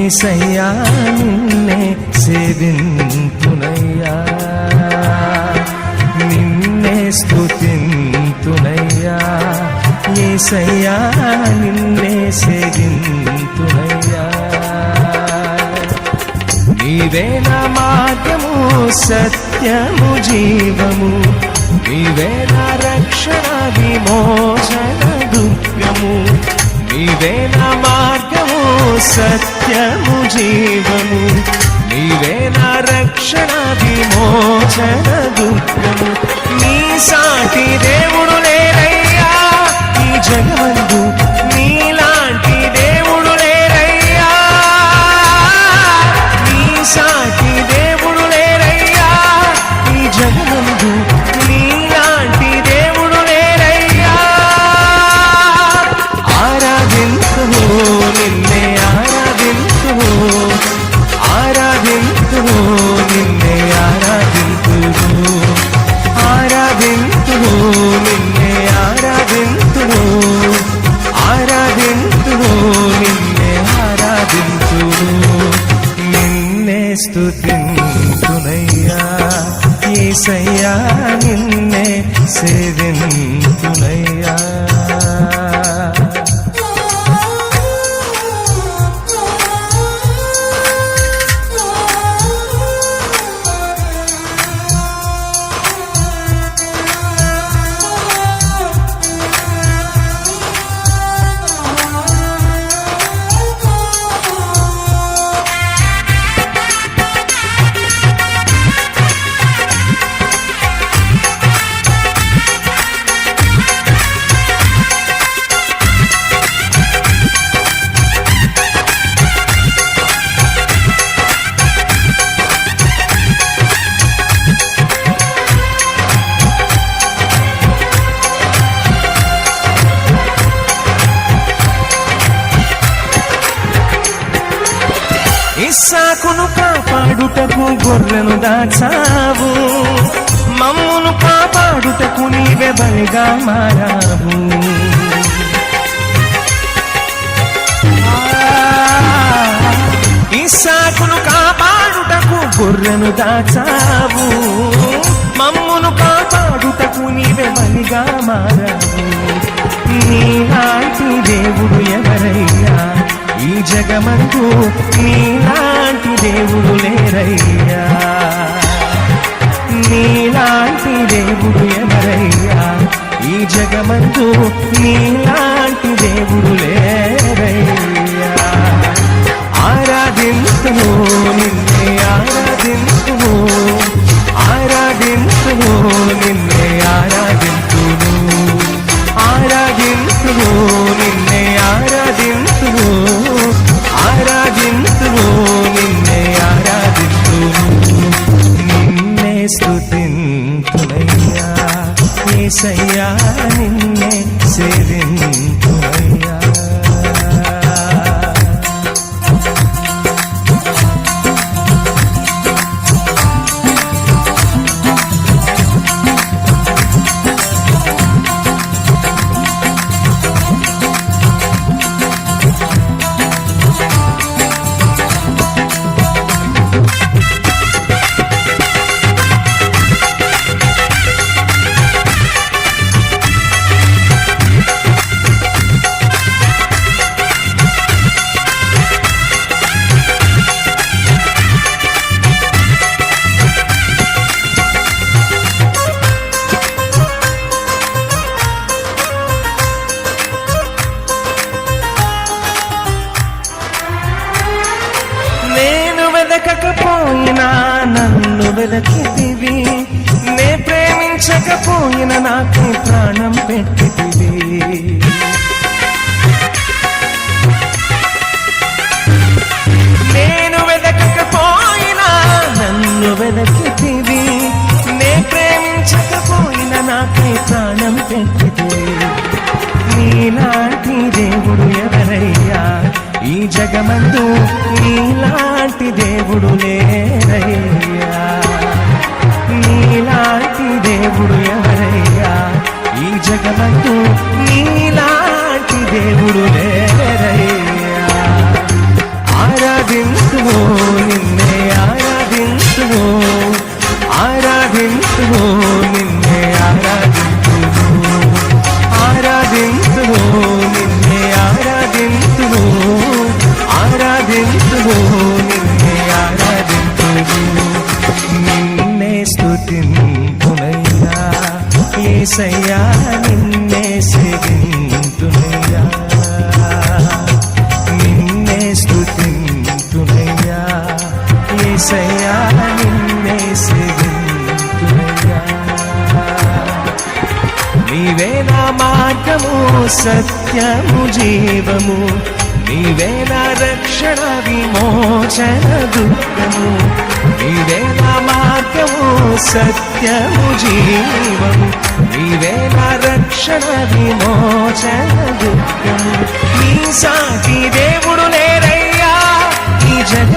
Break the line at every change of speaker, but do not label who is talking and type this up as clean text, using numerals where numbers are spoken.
యేసయ్యా నిన్నే సేవింతునయ్యా, నిన్నే స్తుతింతునయ్యా, యేసయ్యా నిన్నే సేవింతునయ్యా. నీవే నా మార్గము సత్యము జీవము, నీవే నా రక్షణ విమోచన దుర్గము, నీవే నా మార్గము సత్యము జీవము, నీవే నా రక్షణ విమోచన దుర్గము. నీ సాటి దేవుడు లేరయ్యా ఈ జగమందు, నీలాంటి దేవుడు లేరయ్యా, నీ సాటి దేవుడు లేరయ్యా ఈ జగమందు, నీలాంటి దేవుడు లేరయ్యా. ఆరాధింతును నిన్నే ఆరాధింతును, ఆరాధింతును నిన్నే ఆరాధింతును, ఆరాధింతును నిన్నే ఆరాధింతును, ఆరాధింతును నిన్నే ఆరాధింతును, నిన్నే స్తుతింతునయ్యా, యేసయ్యా నిన్నే సేవింతునయ్యా. ఇస్సాకును కాపాడుటకు గొర్రెను దాచావు, మమ్మును కాపాడుటకు నీవే బలిగా మారావు. ఇస్సాకును కాపాడుటకు గొర్రెను దాచావు, మమ్మును కాపాడుటకు నీవే బలిగా మారావు. నీలాంటి దేవుడు ఎవరయ్యా ఈ జగమందు, నీలాంటి దేవుడు లేరయ్యా, నీలాంటి దేవుడు ఎవరయ్యా ఈ జగమందు, నీలాంటి దేవుడు లేరయ్యా. ఆరాధింతును నిన్నే ఆరాధింతును, ఆరాధింతును నిన్నే ఆరాధింతును, ఆరాధింతును నిన్నే ఆరాధింతును, ఆరాధింతును నిన్నే ఆరాధింతును, నిన్నే స్తుతింతునయ్యా, యేసయ్యా నిన్నే సేవింతునయ్యా. వెదకకపోయినా నన్ను వెదకితివి, నే ప్రేమించకపోయినా నాకు ప్రాణం పెట్టితివి. నేను వెదకకపోయినా నన్ను వెదకితివి, నే ప్రేమించకపోయినా నాకు ప్రాణం పెట్టితివి. నీలాంటి దేవుడు ఎవరయ్యా ఈ జగమందు, నీలాంటి దేవుడు లేరయ్యా, నీలాంటి దేవుడు ఎవరయ్యా ఈ జగమందు, నీలాంటి దేవుడు లేరయ్యా. ఆరాధి యేసయ్యా నిన్నే సేవింతునయ్యా. నీవే నా మార్గము సత్యము జీవము, నీవే నా రక్షణ విమోచన దుఃఖము. నీవే నా మార్గము సత్యము జీవము, నీవే నా రక్షణ విమోచన దుఃఖము. నీ సాటి దేవుడు లేరయ్యా ఈ జగ